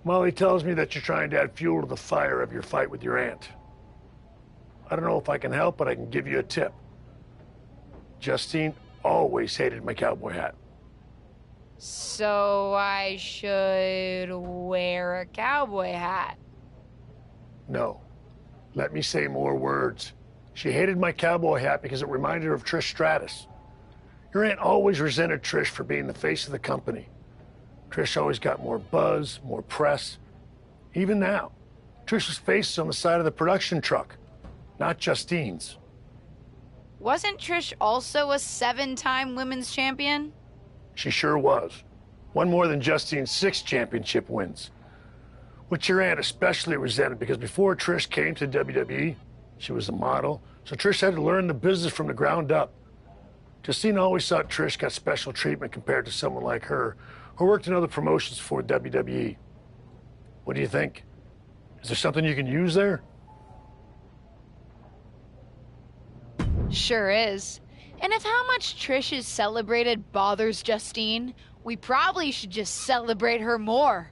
Molly tells me that you're trying to add fuel to the fire of your fight with your aunt. I don't know if I can help, but I can give you a tip. Justine always hated my cowboy hat. So I should wear a cowboy hat? No. Let me say more words. She hated my cowboy hat because it reminded her of Trish Stratus. Your aunt always resented Trish for being the face of the company. Trish always got more buzz, more press. Even now, Trish's face is on the side of the production truck, not Justine's. Wasn't Trish also a 7-time women's champion? She sure was. One more than Justine's 6 championship wins. Which your aunt especially resented because before Trish came to WWE, she was a model, so Trish had to learn the business from the ground up. Justine always thought Trish got special treatment compared to someone like her, who worked in other promotions for WWE. What do you think? Is there something you can use there? Sure is. And if how much Trish is celebrated bothers Justine, we probably should just celebrate her more.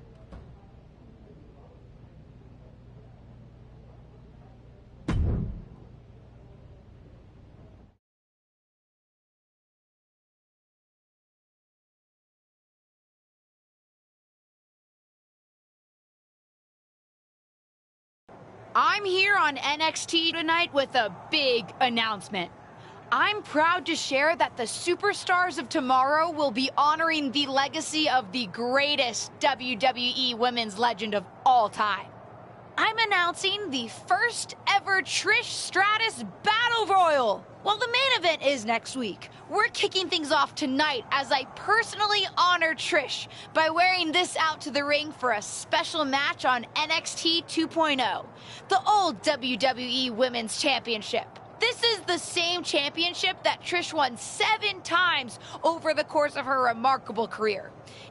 I'm here on NXT tonight with a big announcement. I'm proud to share that the Superstars of Tomorrow will be honoring the legacy of the greatest WWE women's legend of all time. I'm announcing the first ever Trish Stratus Battle Royal. Well, the main event is next week. We're kicking things off tonight as I personally honor Trish by wearing this out to the ring for a special match on NXT 2.0, the old WWE Women's Championship. This is the same championship that Trish won 7 times over the course of her remarkable career.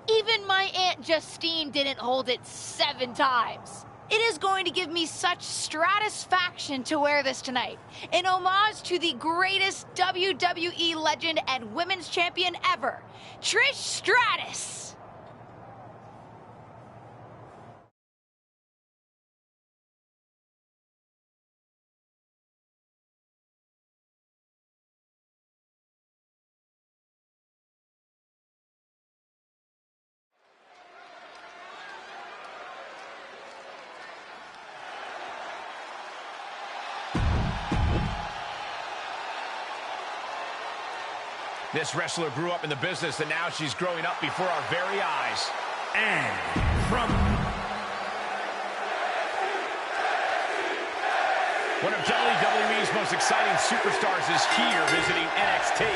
Even my Aunt Justine didn't hold it 7 times. It is going to give me such stratisfaction to wear this tonight, in homage to the greatest WWE legend and women's champion ever, Trish Stratus. This wrestler grew up in the business, and now she's growing up before our very eyes. And from one of WWE's most exciting superstars is here visiting NXT.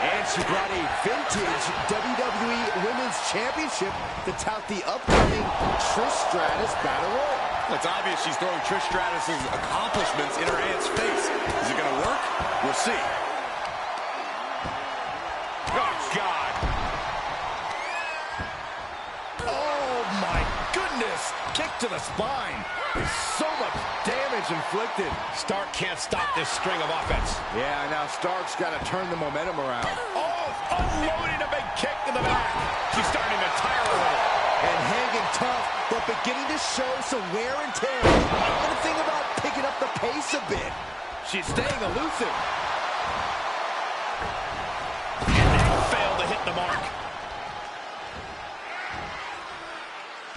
And she brought a vintage WWE Women's Championship to tout the upcoming Trish Stratus Battle Royal. It's obvious she's throwing Trish Stratus's accomplishments in her aunt's face. Is it going to work? We'll see. Oh, God. Oh, my goodness. Kick to the spine. There's so much damage inflicted. Stark can't stop this string of offense. Yeah, now Stark's got to turn the momentum around. Oh, unloading a big kick to the back. She's starting to tire a little. And hanging tough, but beginning to show some wear and tear. And the thing about picking up the pace a bit. She's staying elusive. Failed to hit the mark.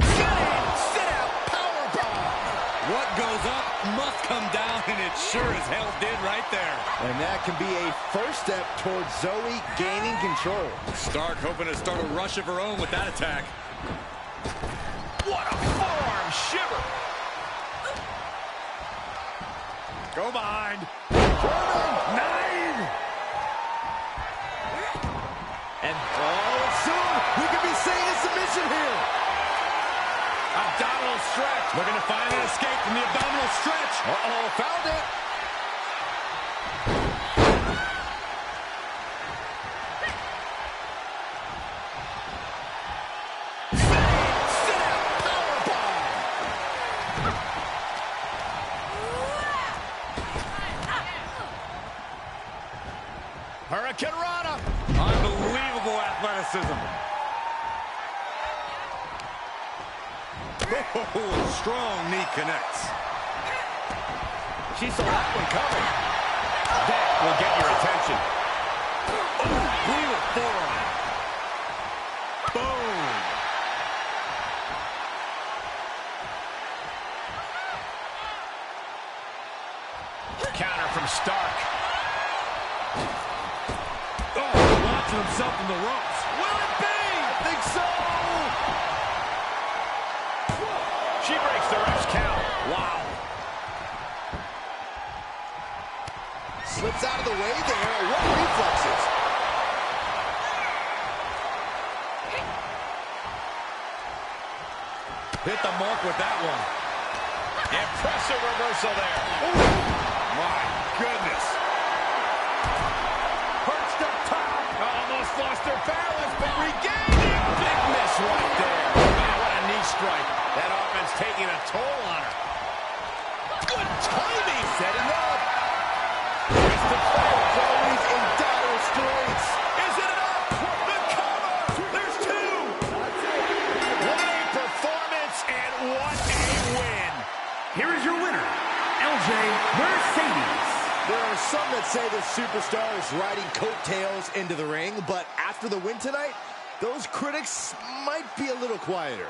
Sit-out powerbomb. What goes up must come down, and it sure as hell did right there. And that can be a first step towards Zoe gaining control. Stark hoping to start a rush of her own with that attack. What a forearm shiver. Go behind. German 9. And soon we could be seeing a submission here. Abdominal stretch. Looking to find an escape from the abdominal stretch. Uh-oh, found it. Sit-out powerbomb. Hurricane Rana. Unbelievable athleticism. Oh, strong knee connects. She saw that one coming. That will get your attention. Oh, brutal forearm. Boom. Counter from Stark. Oh, launching himself in the ropes. Will it be? I think so. She breaks the ref's count. Wow. Slips out of the way there. What reflexes? Hit the mark with that one. Impressive reversal there. Ooh. My goodness. Perched up top. Almost lost her balance, but regained it. Big miss right there. Man, what a knee strike. That offense taking a toll on her. Good timing. Setting up. It's the play. Always in dire straits. Is it enough? The cover. There's two. What a performance and what a win. Here is your winner, LJ Mercedes. There are some that say the superstar is riding coattails into the ring, but after the win tonight, those critics might be a little quieter.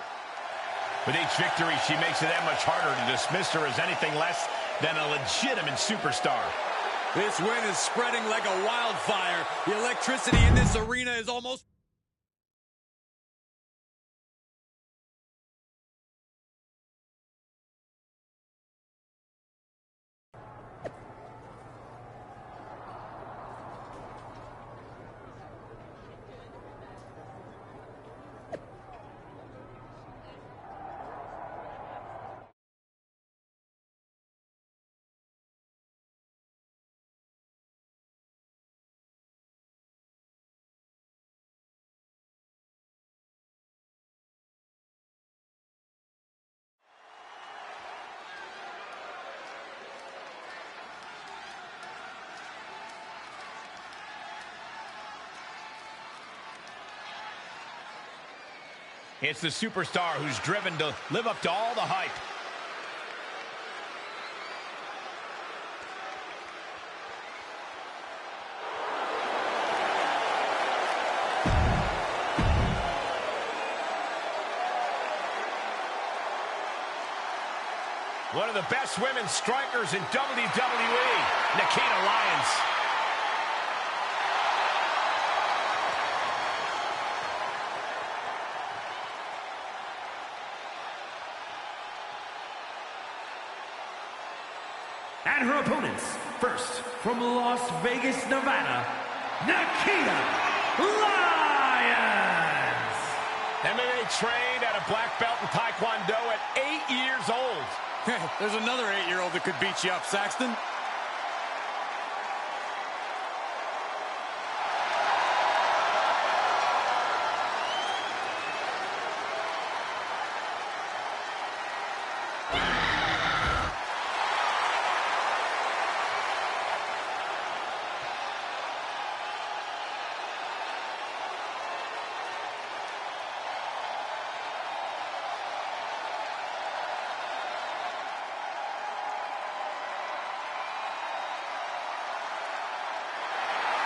With each victory, she makes it that much harder to dismiss her as anything less than a legitimate superstar. This win is spreading like a wildfire. The electricity in this arena is almost... It's the superstar who's driven to live up to all the hype. One of the best women's strikers in WWE, Nikita Lyons. And her opponents, first from Las Vegas, Nevada, Nikita Lyons. MMA trained at a black belt in Taekwondo at 8 years old. There's another 8-year-old that could beat you up, Saxton.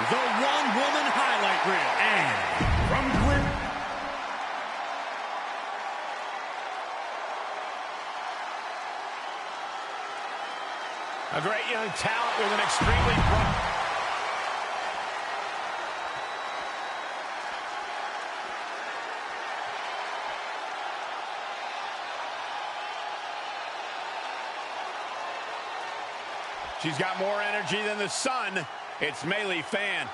The one-woman highlight reel. And from Glen... A great young talent with an extremely bright... She's got more energy than the sun. It's Melee Fan.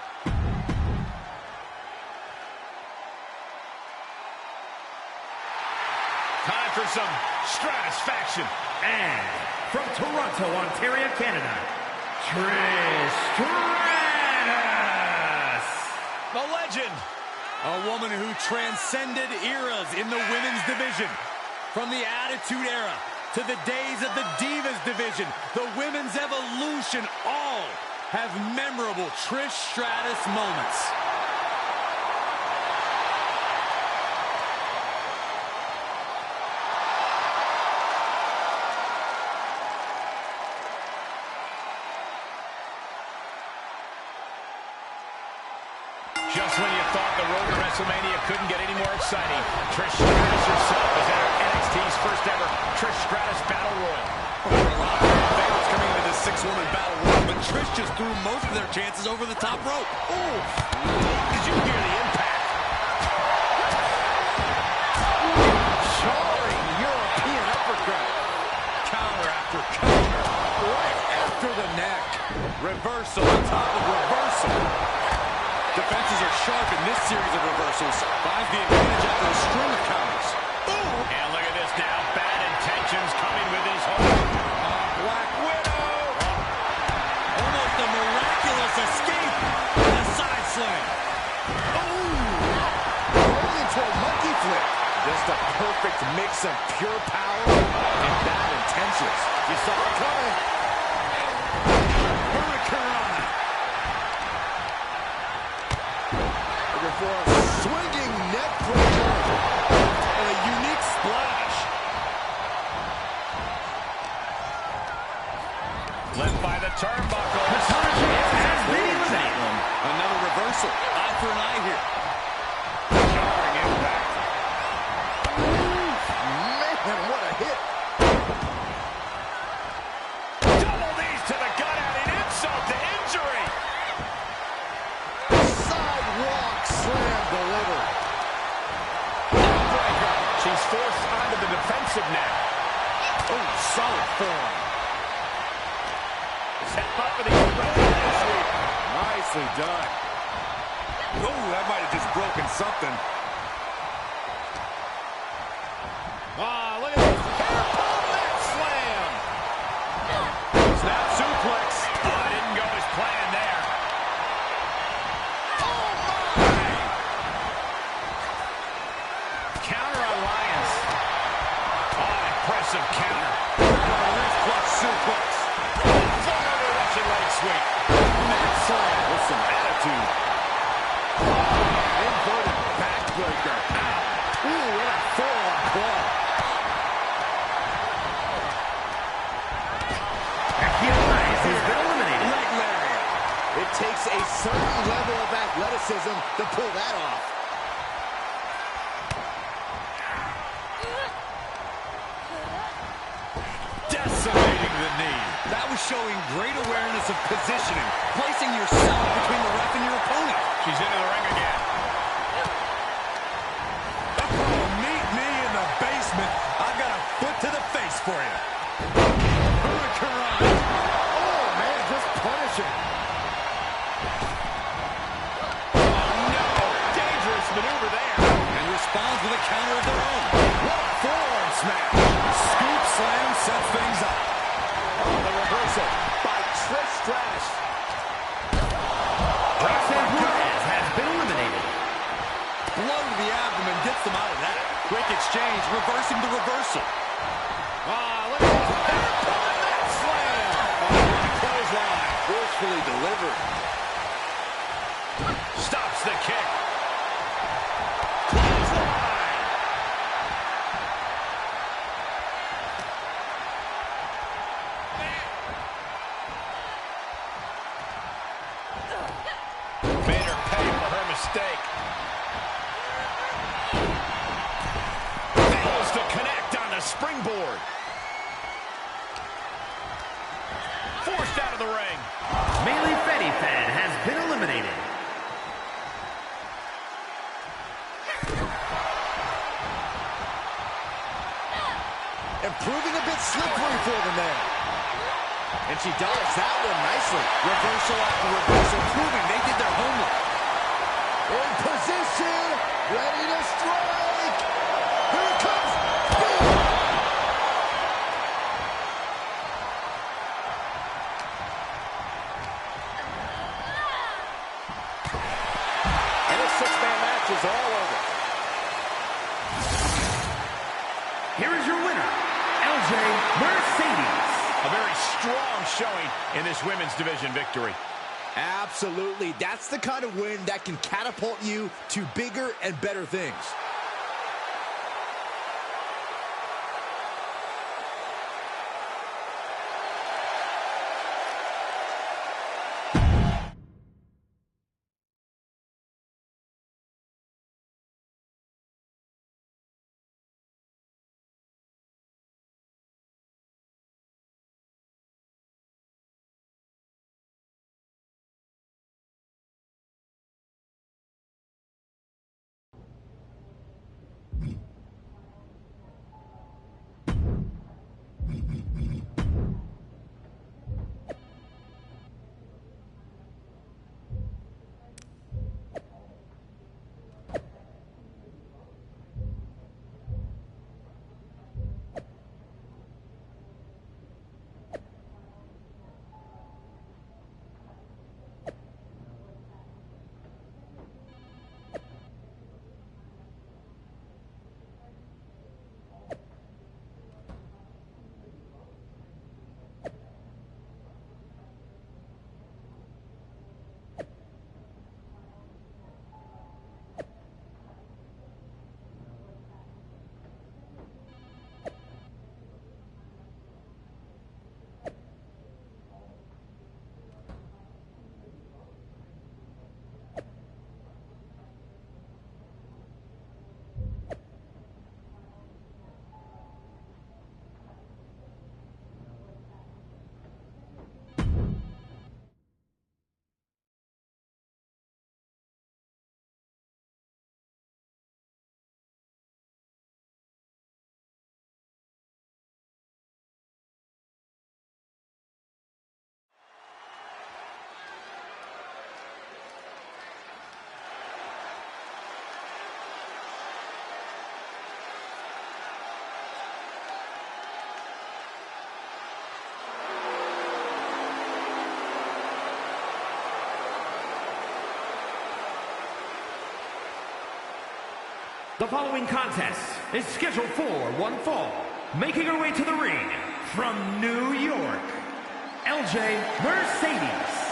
Time for some stratisfaction. And from Toronto, Ontario, Canada, Trish Stratus. The legend. A woman who transcended eras in the women's division. From the Attitude Era to the days of the Divas division, the women's evolution, all have memorable Trish Stratus moments. Just when you thought the road to WrestleMania couldn't get any more exciting, Trish Stratus herself is at NXT's first ever Trish Stratus Battle Royal. There were a lot of favorites coming into this six-woman battle royal, but Trish just threw most of their chances over the top rope. Ooh, did you hear the impact? Jarring European uppercut. Counter after counter. Right after the neck. Reversal on top of reversal. Defenses are sharp in this series of reversals. Finds the advantage after a string of counters. Ooh. And look at this now. Bad intentions coming with his hold. Black Widow. Almost a miraculous escape. And a side slam. Rolling into a monkey flip. Just a perfect mix of pure power and bad intentions. You saw it coming. Hurricane. Looking for a swinging neck breaker. And a unique splash. Led by the turnbuckle. Another reversal. Eye for an eye here. Jarring impact. Man, what a hit. Double knees to the gut, adding insult to injury. Sidewalk slam delivered. Breaker. She's forced onto the defensive now. Oh, solid form. Set up for the Brazilian sweep. Nicely done. Oh, that might have just broken something. Ah, look at this. Hairpin neck slam. Snap suplex. Oh, didn't go as planned there. Oh, my. Counter on Lyons. Oh, impressive counter. Wrist clutch suplex. Another Russian leg sweep. Neck slam with some attitude. Inverted backbreaker. Ooh, what a forearm club. Leg lariat. It takes a certain level of athleticism to pull that off. Decimating the knee. That was showing great awareness of positioning, placing yourself between the ref and your opponent. She's into the ring again. Oh, meet me in the basement. I've got a foot to the face for you. Hurricane. Oh, man, just punishing. Oh, no. Dangerous maneuver there. And responds with a counter of their own. What a forearm smash. Scoop slam sets things up. Oh, the reversal by Trish Stratus. Blow to the abdomen gets them out of that. Quick exchange, reversing the reversal. Ah, look at this. Hairpin neck slam. Oh, clothesline. Forcefully delivered. Stops the kick. Clothesline. Made her pay for her mistake. Fails to connect on the springboard. Forced out of the ring. has been eliminated. And proving a bit slippery for them there. And she dodged that one nicely. Reversal after reversal, proving they did their homework. In position, ready to strike. Here it comes. Boom. And a six-man match is all over. Here is your winner, LJ Mercedes. A very strong showing in this women's division victory. Absolutely. That's the kind of win that can catapult you to bigger and better things. The following contest is scheduled for one fall. Making her way to the ring from New York, LJ Mercedes.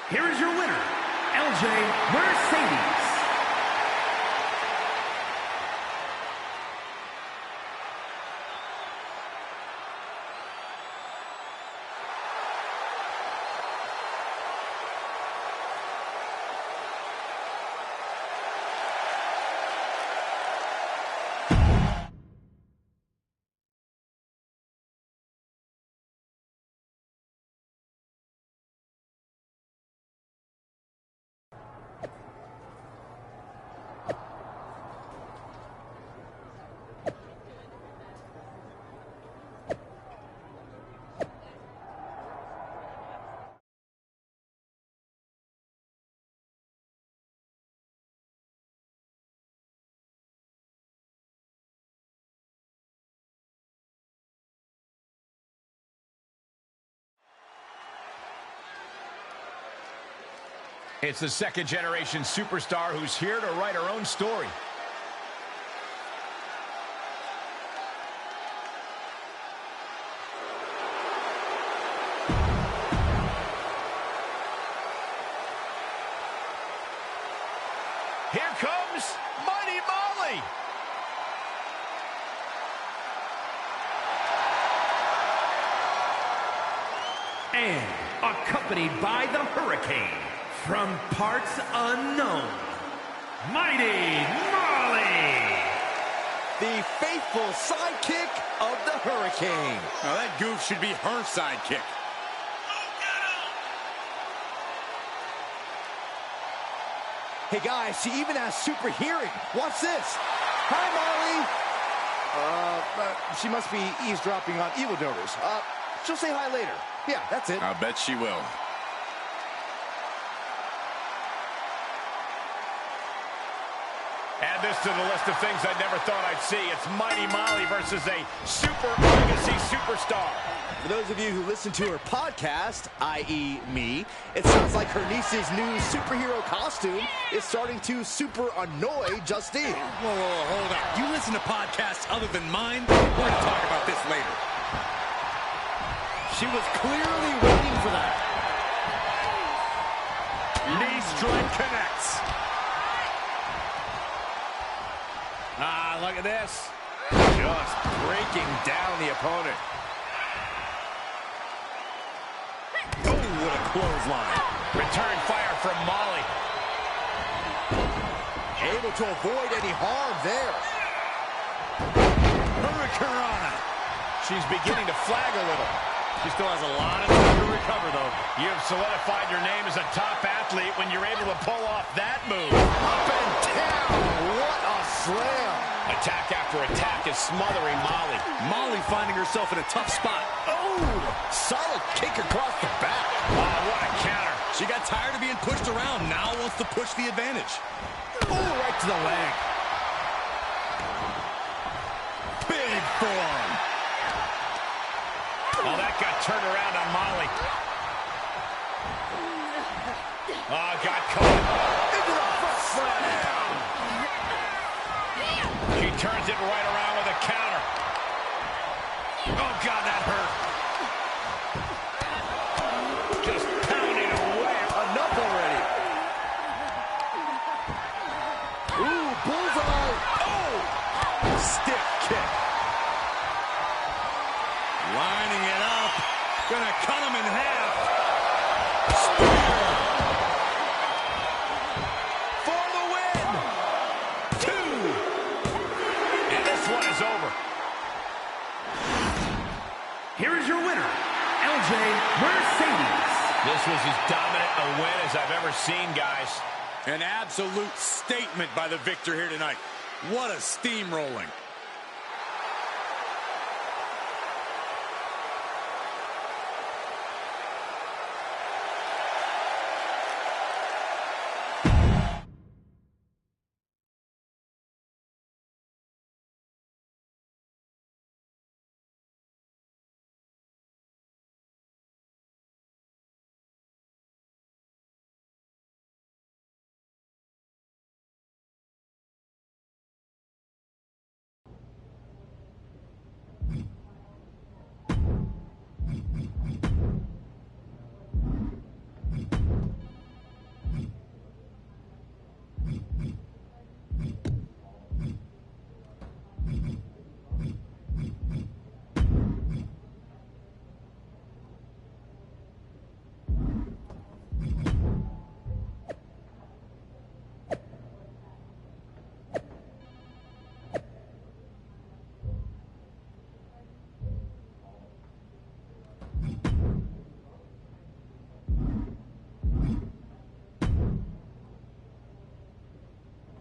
Here is your winner, LJ Mercedes. It's the second-generation superstar who's here to write her own story. Here comes Mighty Molly. And accompanied by the Hurricane, from parts unknown, Mighty Molly. The faithful sidekick of the Hurricane. Now that goof should be her sidekick. Hey guys, she even has super hearing. Watch this. Hi, Molly. She must be eavesdropping on evil donors. She'll say hi later. Yeah, that's it. I'll bet she will. Add this to the list of things I never thought I'd see. It's Mighty Molly versus a super legacy superstar. For those of you who listen to her podcast, i.e. me, it sounds like her niece's new superhero costume is starting to super annoy Justine. Whoa, hold up. You listen to podcasts other than mine? We're going to talk about this later. She was clearly waiting for that. Knee strike connects. Ah, look at this. Just breaking down the opponent. Oh, what a clothesline. Return fire from Molly. Able to avoid any harm there. Hurricanrana. She's beginning to flag a little. She still has a lot of time to recover, though. You have solidified your name as a top athlete when you're able to pull off that move. Up and down. What a slam. Attack after attack is smothering Molly. Molly finding herself in a tough spot. Oh, solid kick across the back. Oh, what a counter. She got tired of being pushed around. Now wants to push the advantage. Oh, right to the leg. Big forearm. Oh, that got turned around on Molly. Oh, got caught. Into the front slam. She turns it right around with a counter. Oh, God, that hurt. Just pounding away. Enough already. Ooh, bullseye. Oh, stiff kick. Lining it up. Gonna cut him in half. For the win. 2. And this one is over. Here is your winner, LJ Mercedes. This was as dominant a win as I've ever seen, guys. An absolute statement by the victor here tonight. What a steamrolling.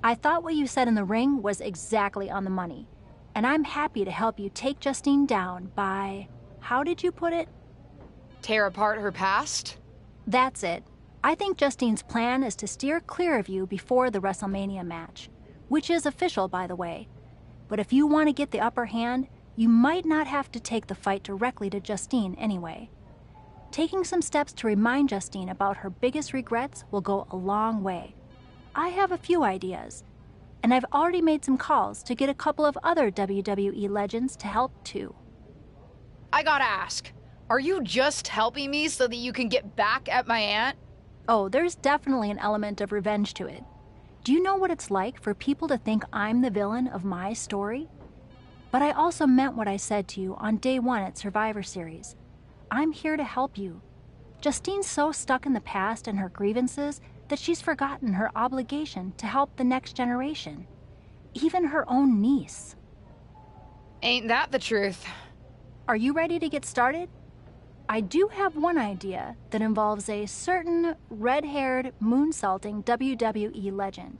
I thought what you said in the ring was exactly on the money, and I'm happy to help you take Justine down by, how did you put it? Tear apart her past? That's it. I think Justine's plan is to steer clear of you before the WrestleMania match, which is official, by the way. But if you want to get the upper hand, you might not have to take the fight directly to Justine anyway. Taking some steps to remind Justine about her biggest regrets will go a long way. I have a few ideas, and I've already made some calls to get a couple of other WWE legends to help too. I gotta ask, are you just helping me so that you can get back at my aunt? Oh, there's definitely an element of revenge to it. Do you know what it's like for people to think I'm the villain of my story? But I also meant what I said to you on day 1 at Survivor Series. I'm here to help you. Justine's so stuck in the past and her grievances that she's forgotten her obligation to help the next generation. Even her own niece. Ain't that the truth? Are you ready to get started? I do have one idea that involves a certain red-haired, moonsaulting WWE legend.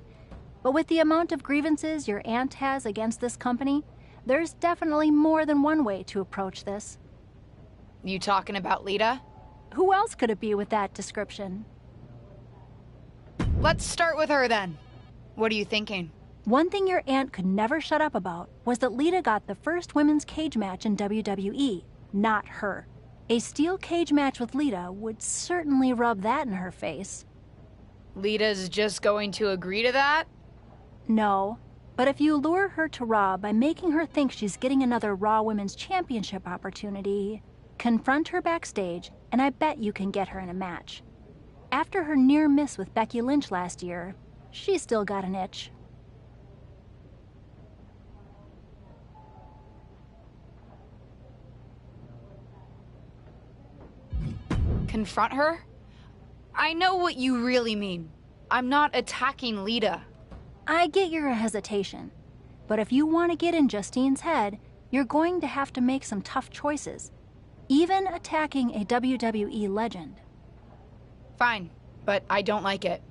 But with the amount of grievances your aunt has against this company, there's definitely more than one way to approach this. You talking about Lita? Who else could it be with that description? Let's start with her then. What are you thinking? One thing your aunt could never shut up about was that Lita got the first women's cage match in WWE, not her. A steel cage match with Lita would certainly rub that in her face. Lita's just going to agree to that? No, but if you lure her to Raw by making her think she's getting another Raw Women's Championship opportunity, confront her backstage, and I bet you can get her in a match. After her near miss with Becky Lynch last year, she's still got an itch. Confront her? I know what you really mean. I'm not attacking Lita. I get your hesitation, but if you want to get in Justine's head, you're going to have to make some tough choices, even attacking a WWE legend. Fine, but I don't like it.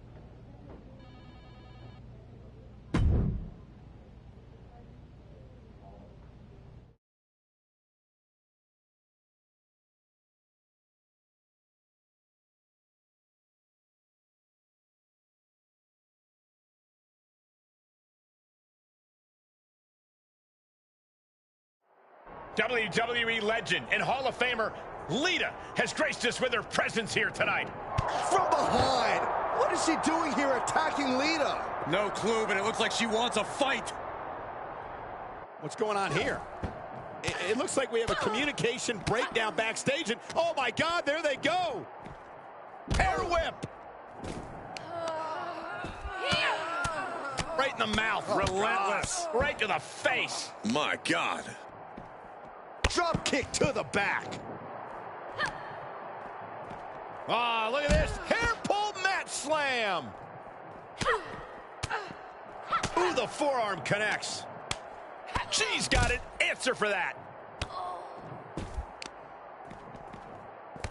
WWE legend and Hall of Famer Lita has graced us with her presence here tonight. From behind. What is she doing here attacking Lita? No clue, but it looks like she wants a fight. What's going on here? It looks like we have a communication breakdown backstage, and oh my God, there they go. Hair whip. Right in the mouth. Relentless. Right to the face. My God. Drop kick to the back. Ah, look at this. Hair pull mat slam. Ooh, the forearm connects. She's got an answer for that.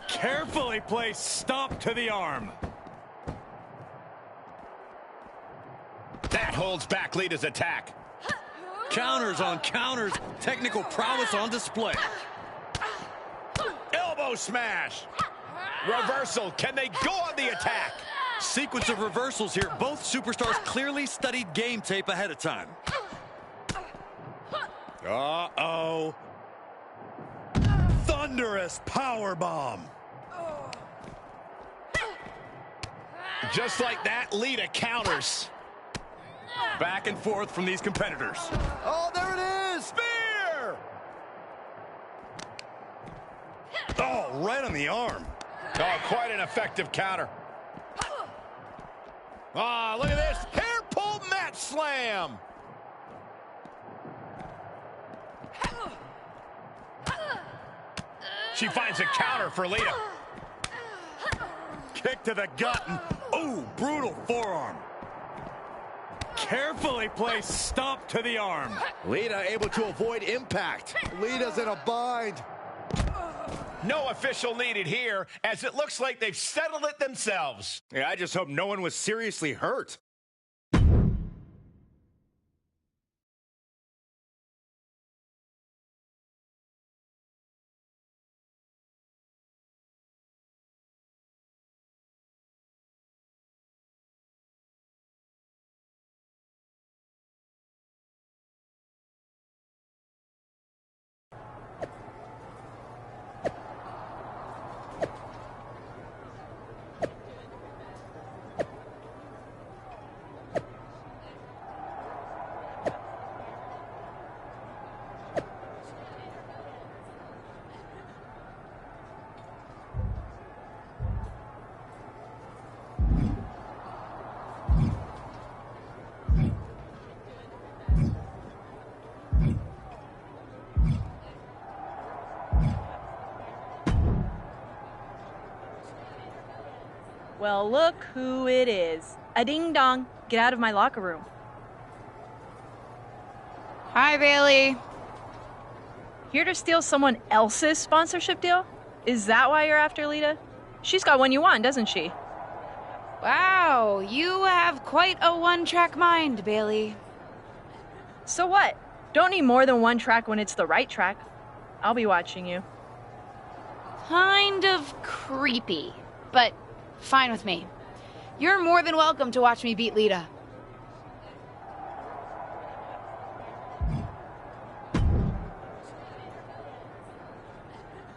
Carefully placed stomp to the arm. That holds back Lita's attack. Counters on counters. Technical prowess on display. Elbow smash. Reversal. Can they go on the attack? Sequence of reversals here. Both superstars clearly studied game tape ahead of time. Uh-oh. Thunderous powerbomb. Just like that, Lita counters. Back and forth from these competitors. Oh, there it is. Spear! Oh, right on the arm. Oh, quite an effective counter. Ah, look at this. Hair pull mat slam. She finds a counter for Lita. Kick to the gut. Ooh, brutal forearm. Carefully placed stomp to the arm. Lita able to avoid impact. Lita's in a bind. No official needed here, as it looks like they've settled it themselves. Yeah, I just hope no one was seriously hurt. Well, look who it is. A ding-dong. Get out of my locker room. Hi, Bailey. Here to steal someone else's sponsorship deal? Is that why you're after Lita? She's got one you want, doesn't she? Wow, you have quite a one-track mind, Bailey. So what? Don't need more than one track when it's the right track. I'll be watching you. Kind of creepy, but fine with me. You're more than welcome to watch me beat Lita.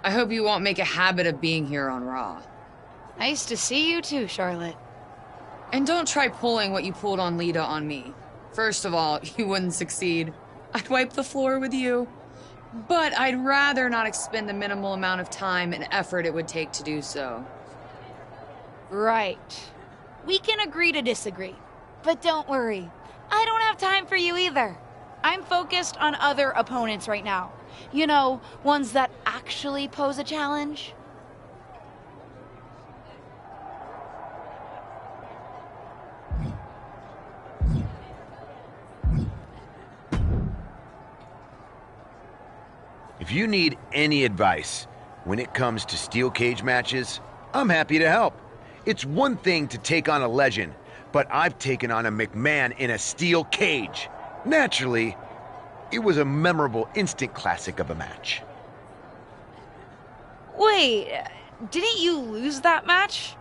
I hope you won't make a habit of being here on Raw. Nice to see you too, Charlotte. And don't try pulling what you pulled on Lita on me. First of all, you wouldn't succeed. I'd wipe the floor with you. But I'd rather not expend the minimal amount of time and effort it would take to do so. Right. We can agree to disagree. But don't worry, I don't have time for you either. I'm focused on other opponents right now. You know, ones that actually pose a challenge. If you need any advice when it comes to steel cage matches, I'm happy to help. It's one thing to take on a legend, but I've taken on a McMahon in a steel cage. Naturally, it was a memorable instant classic of a match. Wait, didn't you lose that match?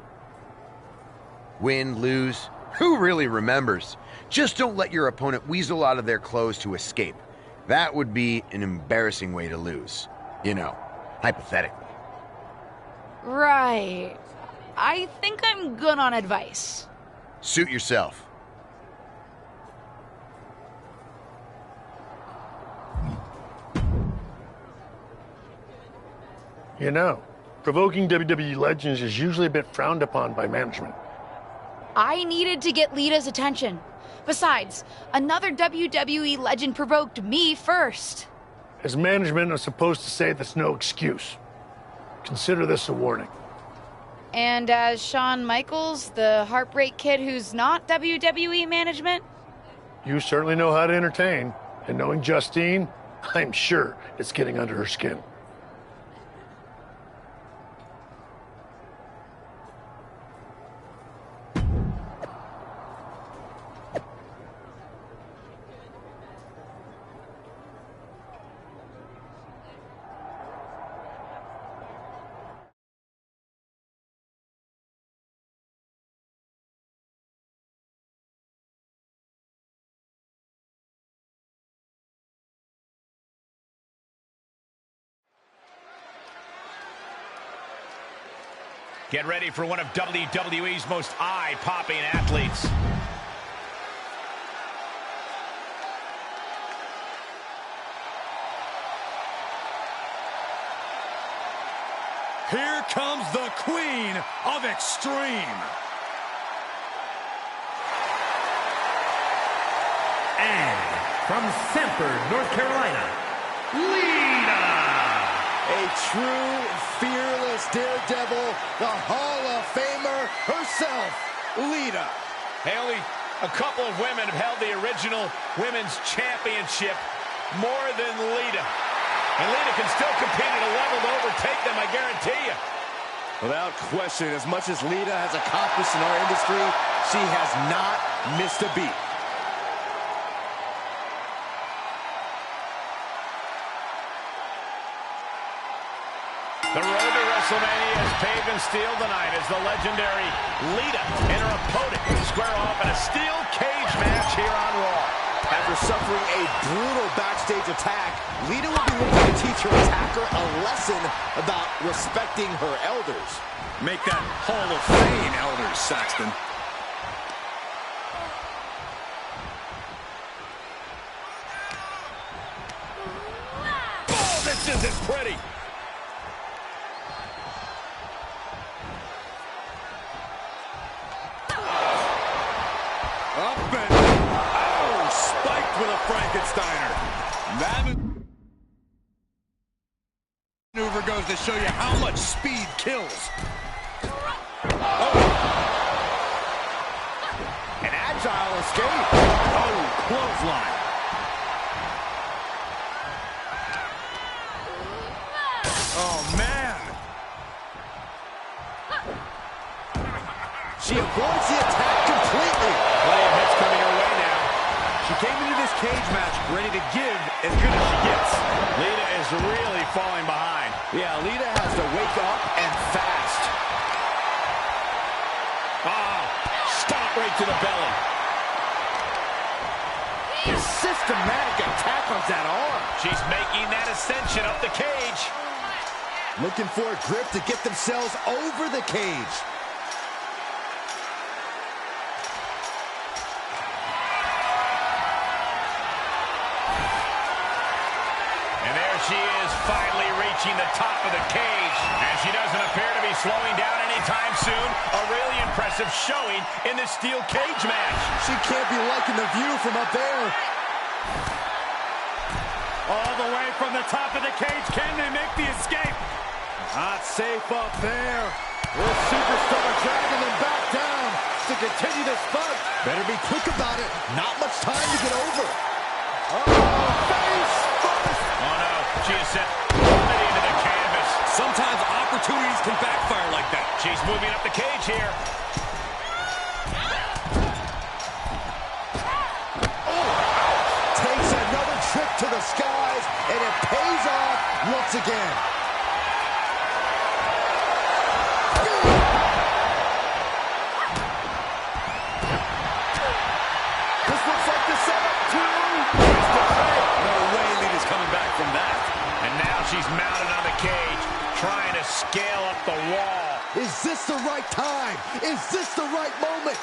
Win, lose, who really remembers? Just don't let your opponent weasel out of their clothes to escape. That would be an embarrassing way to lose. You know, hypothetically. Right. I think I'm good on advice. Suit yourself. You know, provoking WWE legends is usually a bit frowned upon by management. I needed to get Lita's attention. Besides, another WWE legend provoked me first. As management, I'm supposed to say that's no excuse. Consider this a warning. And as Shawn Michaels, the Heartbreak Kid who's not WWE management? You certainly know how to entertain. And knowing Justine, I'm sure it's getting under her skin. Get ready for one of WWE's most eye-popping athletes. Here comes the Queen of Extreme. And from Sanford, North Carolina, Lita! A true, fearless daredevil, the Hall of Famer herself, Lita. Hey, only a couple of women have held the original Women's Championship more than Lita. And Lita can still compete at a level to overtake them, I guarantee you. Without question, as much as Lita has accomplished in our industry, she has not missed a beat. The road to WrestleMania is paved in steel tonight as the legendary Lita and her opponent square off in a steel cage match here on Raw. After suffering a brutal backstage attack, Lita will be looking to teach her attacker a lesson about respecting her elders. Make that Hall of Fame, elders, Saxton. Oh, this isn't pretty. Up and oh, spiked with a Frankensteiner. That maneuver goes to show you how much speed kills. Oh. escape. Oh, clothesline. Oh, man. She avoids the attack completely. Plenty of hits coming her way now. She came into this cage match ready to give as good as she gets. Lita is really falling behind. Yeah, Lita has to wake up and fast. Oh, stop right to the belly. Systematic attack on that arm. She's making that ascension up the cage. Looking for a grip to get themselves over the cage. And there she is, finally reaching the top of the cage. And she doesn't appear to be slowing down anytime soon. A really impressive showing in this steel cage match. She can't be liking the view from up there. All the way from the top of the cage. Can they make the escape? Not safe up there. This superstar dragging them back down to continue this fight. Better be quick about it. Not much time to get over. Oh, face first. Oh, no. She is set plummeting into the canvas. Sometimes opportunities can backfire like that. She's moving up the cage here. Takes another trip to the skies, and it pays off once again. This looks like the setup too. No way Lita's coming back from that. And now she's mounted on the cage, trying to scale up the wall. Is this the right time? Is this the right moment?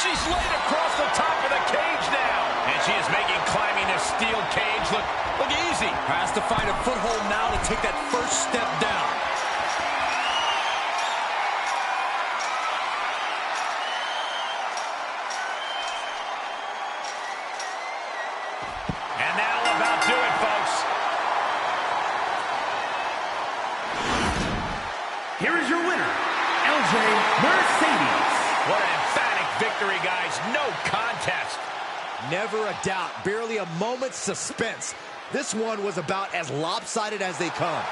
She's laid across the top of the cage now. And she is making climbing this steel cage look easy. Has to find a foothold now to take that first step down. And that'll about do it, folks. Here is your winner, LJ Mercedes. What an emphatic victory, guys. No contest. Never a doubt, barely a moment's suspense. This one was about as lopsided as they come.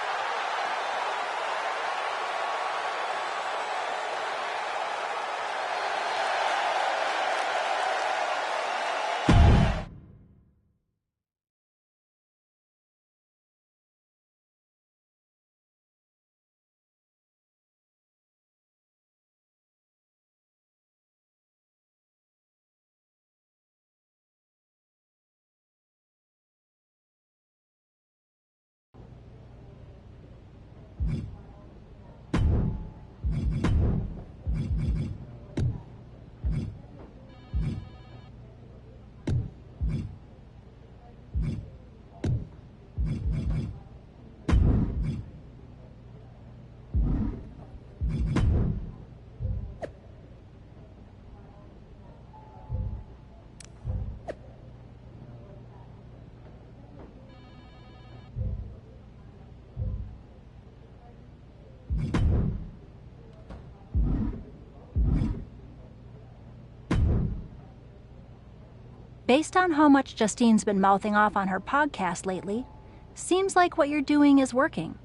Based on how much Justine's been mouthing off on her podcast lately, seems like what you're doing is working.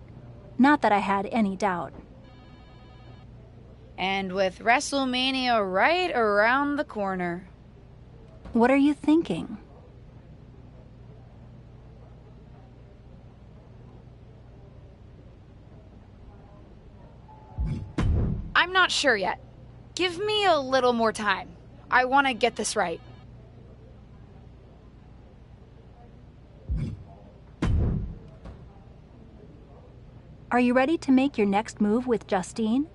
Not that I had any doubt. And with WrestleMania right around the corner. What are you thinking? I'm not sure yet. Give me a little more time. I want to get this right. Are you ready to make your next move with Justine?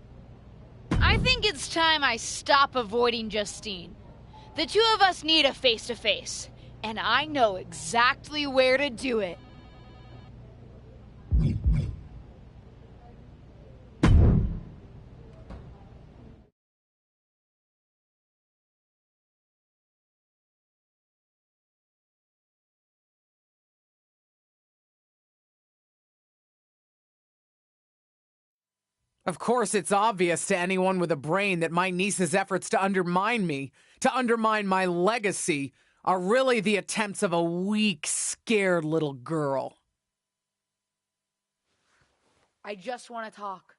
I think it's time I stop avoiding Justine. The two of us need a face-to-face, and I know exactly where to do it. Of course, it's obvious to anyone with a brain that my niece's efforts to undermine me, to undermine my legacy, are really the attempts of a weak, scared little girl. I just want to talk.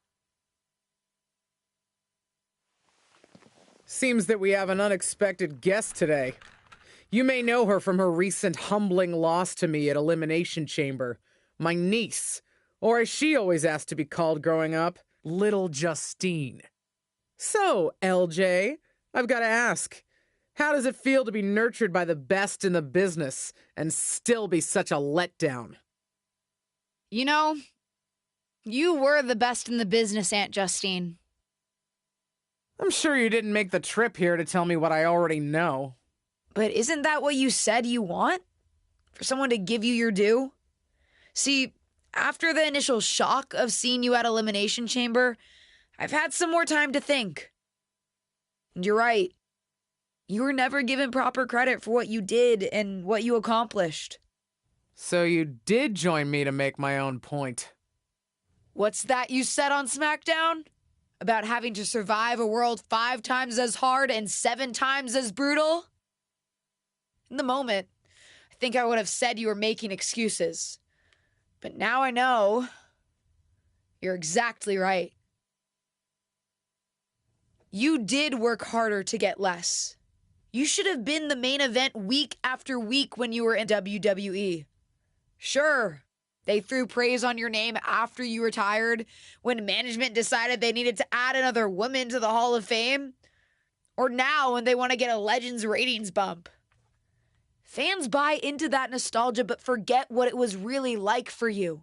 Seems that we have an unexpected guest today. You may know her from her recent humbling loss to me at Elimination Chamber. My niece, or as she always asked to be called growing up, Little Justine. So, LJ, I've got to ask, how does it feel to be nurtured by the best in the business and still be such a letdown? You know, you were the best in the business, Aunt Justine. I'm sure you didn't make the trip here to tell me what I already know. But isn't that what you said you want? For someone to give you your due? See, after the initial shock of seeing you at Elimination Chamber, I've had some more time to think. And you're right. You were never given proper credit for what you did and what you accomplished. So you did join me to make my own point. What's that you said on SmackDown? About having to survive a world 5 times as hard and 7 times as brutal? In the moment, I think I would have said you were making excuses. But now I know you're exactly right. You did work harder to get less. You should have been the main event week after week when you were in WWE. Sure, they threw praise on your name after you retired, when management decided they needed to add another woman to the Hall of Fame, or now when they want to get a Legends ratings bump. Fans buy into that nostalgia but forget what it was really like for you.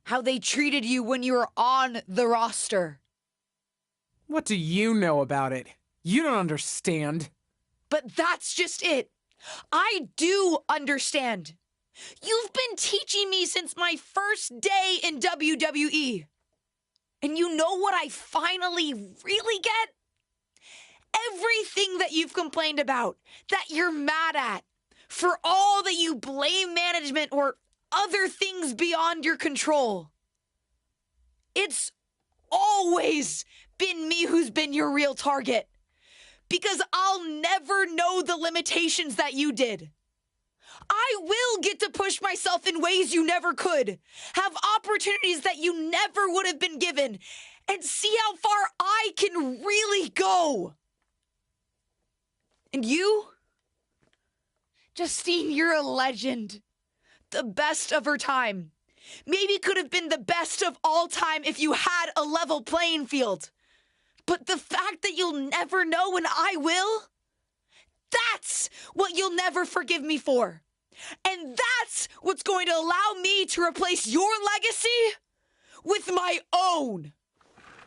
How they treated you when you were on the roster. What do you know about it? You don't understand. But that's just it. I do understand. You've been teaching me since my first day in WWE. And you know what I finally really get? Everything that you've complained about, that you're mad at, for all that you blame management or other things beyond your control. It's always been me who's been your real target. Because I'll never know the limitations that you did. I will get to push myself in ways you never could, have opportunities that you never would have been given, and see how far I can really go. And you? Justine, you're a legend. The best of her time. Maybe could have been the best of all time if you had a level playing field. But the fact that you'll never know and I will, that's what you'll never forgive me for. And that's what's going to allow me to replace your legacy with my own.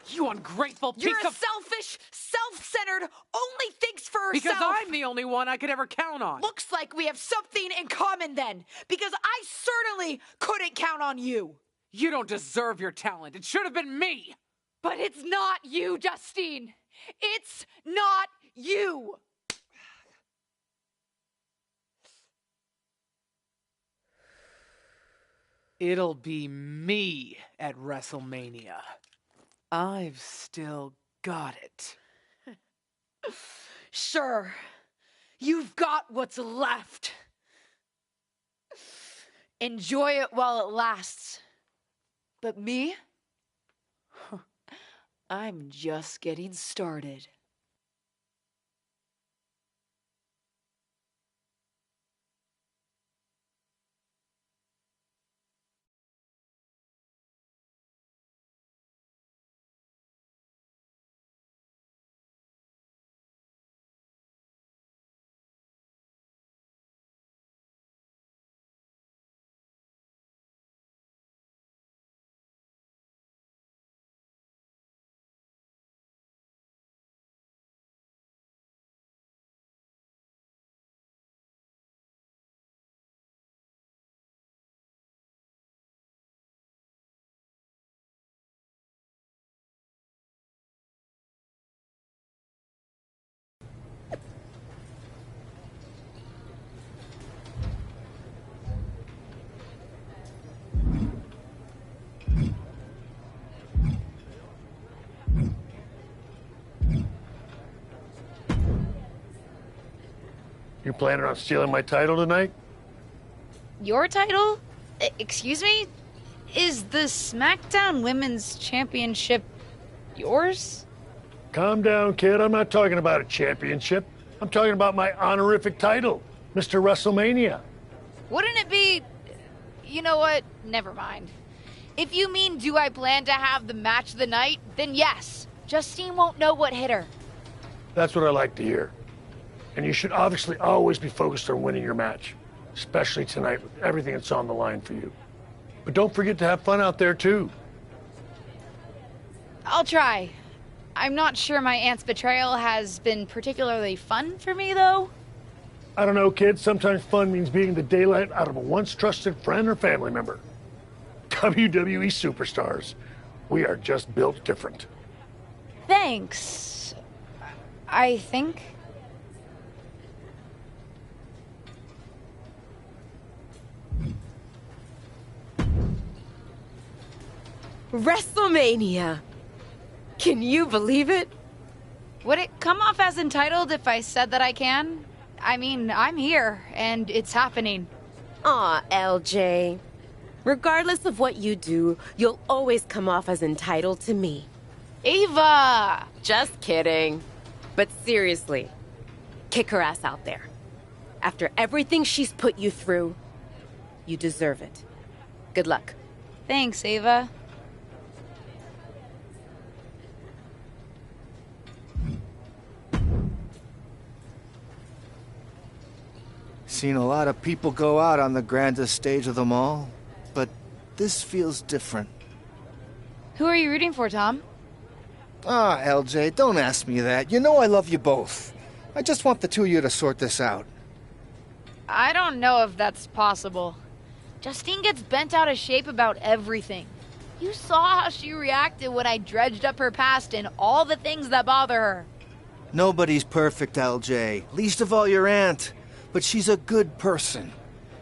You ungrateful piece of... You're a selfish, self-centered, only thinks for herself. Because I'm the only one I could ever count on. Looks like we have something in common then, because I certainly couldn't count on you. You don't deserve your talent. It should have been me. But it's not you, Justine. It's not you. It'll be me at WrestleMania. I've still got it. Sure, you've got what's left. Enjoy it while it lasts. But me? I'm just getting started. You planning on stealing my title tonight? Your title? Excuse me? Is the SmackDown Women's Championship yours? Calm down, kid. I'm not talking about a championship. I'm talking about my honorific title, Mr. WrestleMania. Wouldn't it be... You know what? Never mind. If you mean do I plan to have the match of the night, then yes. Justine won't know what hit her. That's what I like to hear. And you should obviously always be focused on winning your match, especially tonight with everything that's on the line for you. But don't forget to have fun out there, too. I'll try. I'm not sure my aunt's betrayal has been particularly fun for me, though. I don't know, kid. Sometimes fun means beating the daylight out of a once trusted friend or family member. WWE superstars. We are just built different. Thanks. I think. WrestleMania! Can you believe it? Would it come off as entitled if I said that I can? I mean, I'm here, and it's happening. Aw, LJ. Regardless of what you do, you'll always come off as entitled to me. Ava! Just kidding. But seriously, kick her ass out there. After everything she's put you through, you deserve it. Good luck. Thanks, Ava. Seen a lot of people go out on the grandest stage of them all, but this feels different. Who are you rooting for, Tom? Ah, LJ, don't ask me that. You know I love you both. I just want the two of you to sort this out. I don't know if that's possible. Justine gets bent out of shape about everything. You saw how she reacted when I dredged up her past and all the things that bother her. Nobody's perfect, LJ. Least of all your aunt. But she's a good person.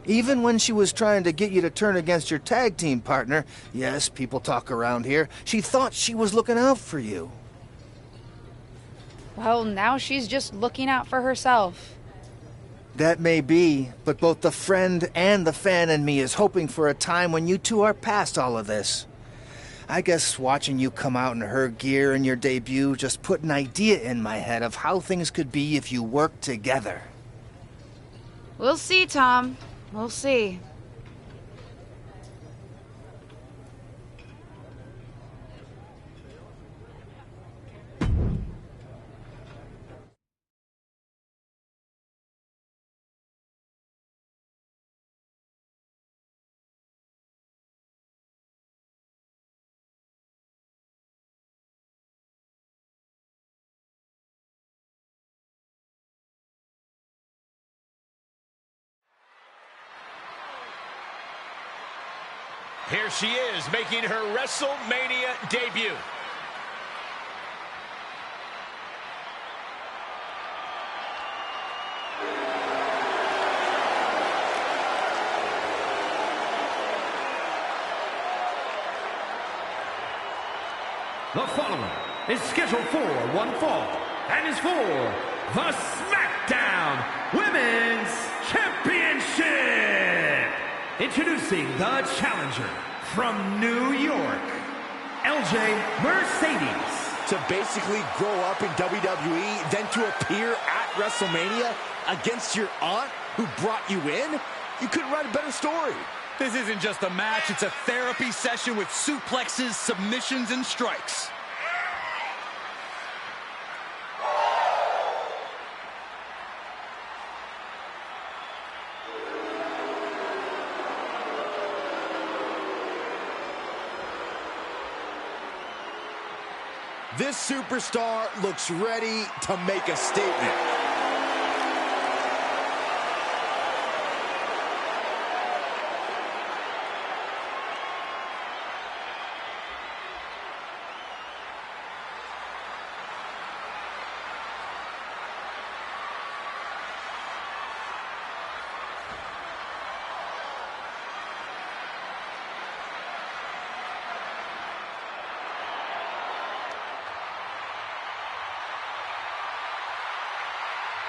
Even when she was trying to get you to turn against your tag team partner, yes, people talk around here, she thought she was looking out for you. Well, now she's just looking out for herself. That may be, but both the friend and the fan in me is hoping for a time when you two are past all of this. I guess watching you come out in her gear in your debut just put an idea in my head of how things could be if you worked together. We'll see, Tom. We'll see. Here she is, making her WrestleMania debut. The following is scheduled for one fall and is for the SmackDown Women's Championship. Introducing the challenger from New York, LJ Mercedes. To basically grow up in WWE, then to appear at WrestleMania against your aunt who brought you in? You couldn't write a better story. This isn't just a match, it's a therapy session with suplexes, submissions, and strikes. This superstar looks ready to make a statement.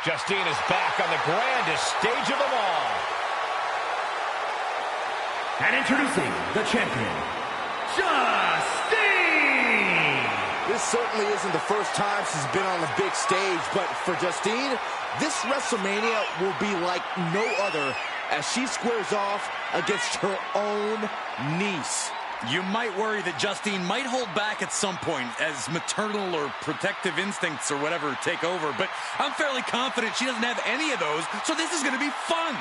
Justine is back on the grandest stage of them all. And introducing the champion, Justine! This certainly isn't the first time she's been on the big stage, but for Justine, this WrestleMania will be like no other as she squares off against her own niece. You might worry that Justine might hold back at some point as maternal or protective instincts or whatever take over, but I'm fairly confident she doesn't have any of those, so this is going to be fun.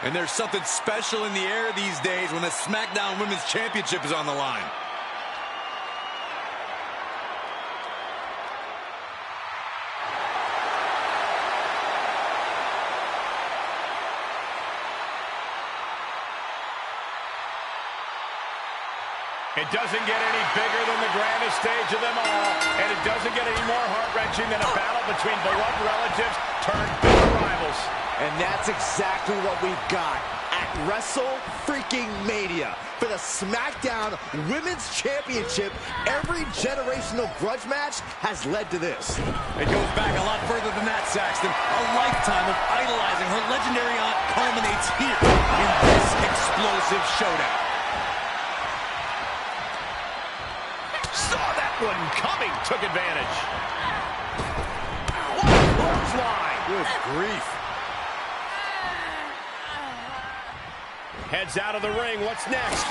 And there's something special in the air these days when the SmackDown Women's Championship is on the line. It doesn't get any bigger than the grandest stage of them all, and it doesn't get any more heart-wrenching than a battle between beloved relatives turned bitter rivals. And that's exactly what we've got at WrestleFreaking-Mania. For the SmackDown Women's Championship, every generational grudge match has led to this. It goes back a lot further than that, Saxton. A lifetime of idolizing her legendary aunt culminates here in this explosive showdown. Saw that one coming, took advantage. What a clothesline! Good grief. Heads out of the ring, what's next?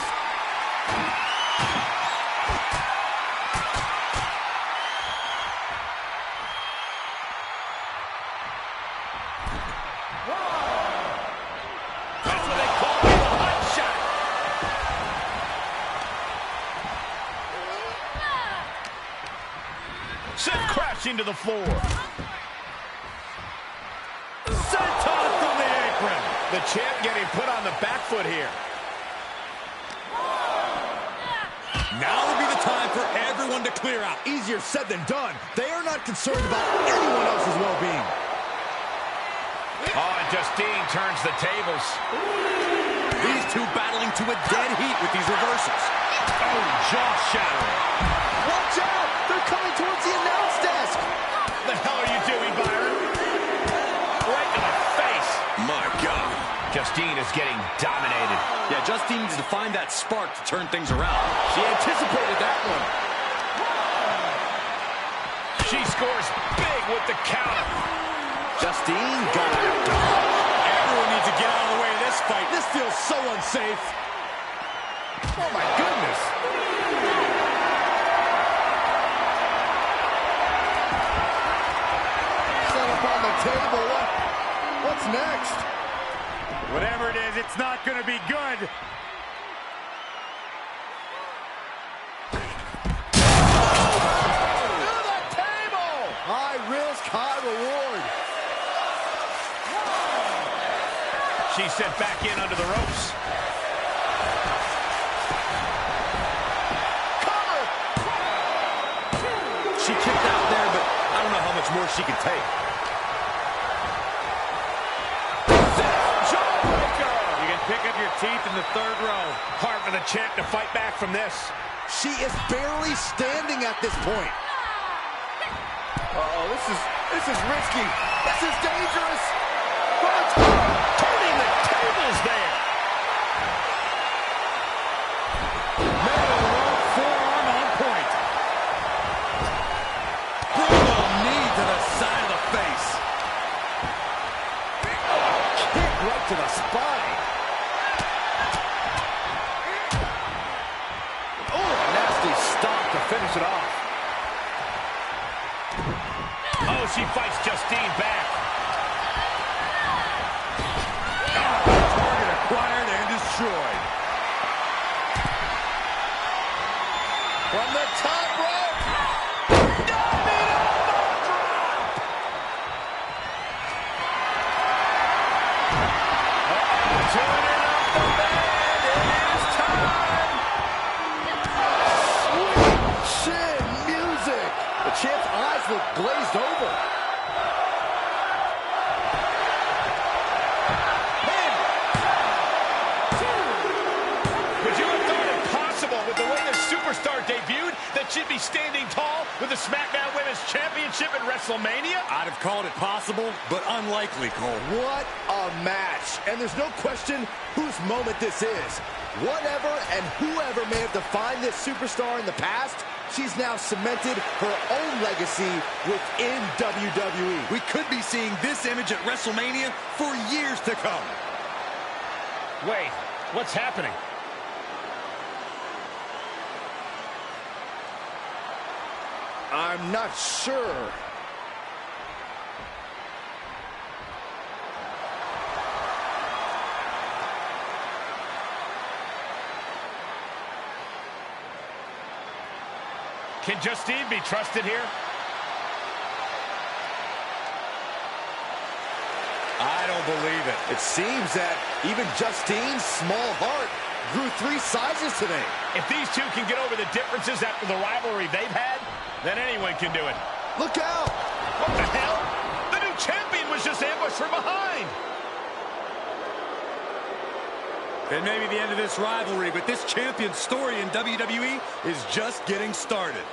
That's what they call the hot shot. Sent crashing to the floor. Senton from the apron. The champ getting put on the back foot here. Now would be the time for everyone to clear out. Easier said than done. They are not concerned about anyone else's well-being. Oh, and Justine turns the tables. These two battling to a dead heat with these reversals. Oh, jaw-shattering. Watch out! They're coming towards the announce desk. What the hell are you doing, Byron? Right to the face. My God. Justine is getting dominated. Yeah, Justine needs to find that spark to turn things around. She anticipated that one. She scores big with the counter. Justine got it. Everyone needs to get out of the way of this fight. This feels so unsafe. Oh, my goodness. Set up on the table. What's next? Whatever it is, it's not going to be good. To the table! High risk, high reward. She's sent back in under the ropes. Cover! She kicked out there, but I don't know how much more she can take. Pick up your teeth in the third row. Hard for the champ to fight back from this. She is barely standing at this point. Uh-oh, this is risky. This is dangerous. From the top, Turning the tables there. Middle forearm on point. Brutal knee to the side of the face. kick right to the spine. Finish it off. Oh, she fights Justine back. Target acquired and destroyed. From the top rope. she'd be standing tall with the SmackDown Women's Championship at WrestleMania? I'd have called it possible, but unlikely, Cole. What a match. And there's no question whose moment this is. Whatever and whoever may have defined this superstar in the past, she's now cemented her own legacy within WWE. We could be seeing this image at WrestleMania for years to come. Wait, what's happening? I'm not sure. Can Justine be trusted here? I don't believe it. It seems that even Justine's small heart grew 3 sizes today. If these two can get over the differences after the rivalry they've had, then anyone can do it. Look out! What the hell? The new champion was just ambushed from behind. It may be the end of this rivalry, but this champion's story in WWE is just getting started.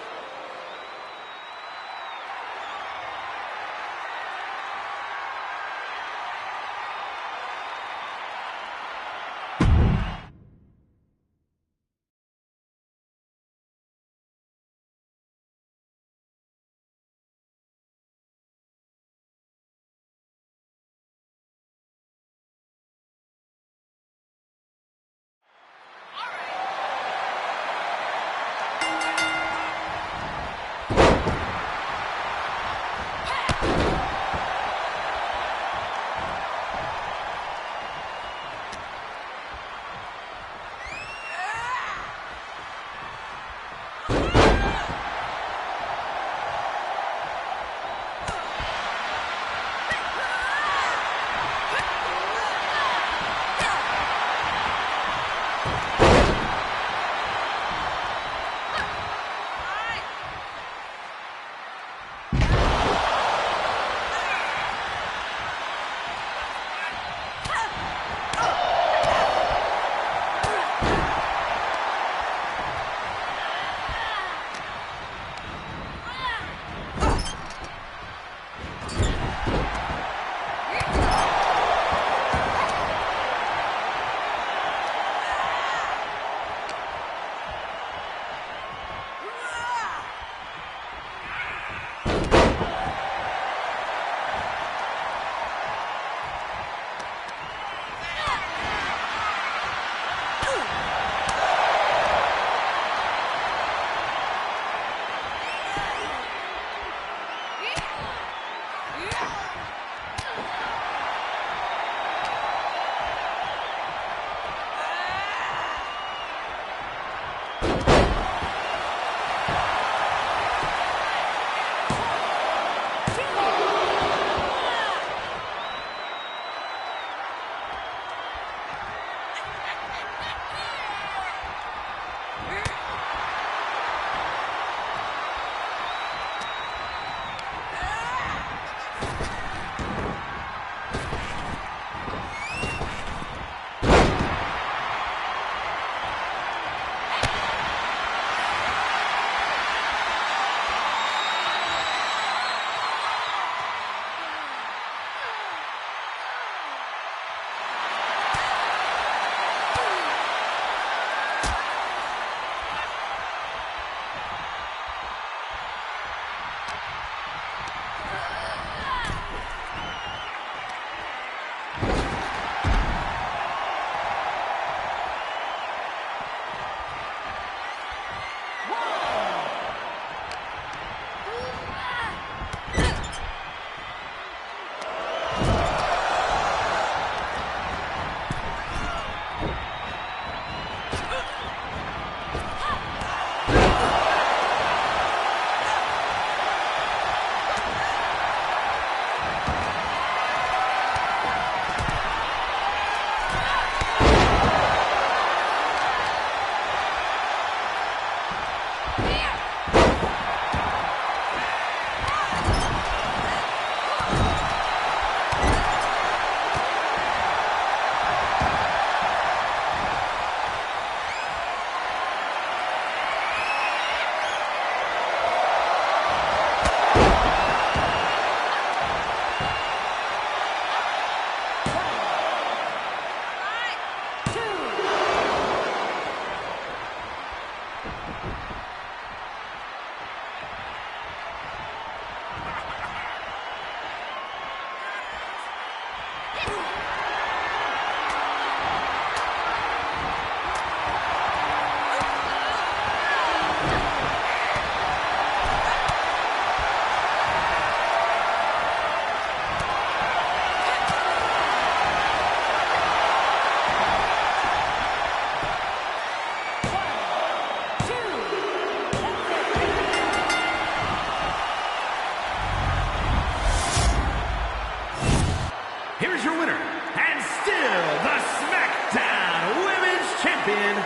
champion,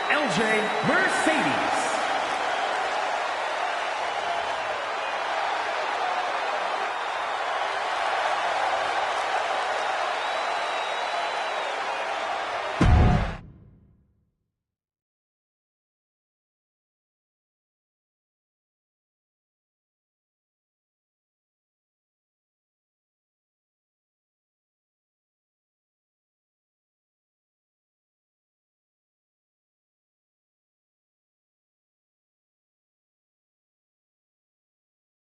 LJ Mercedes.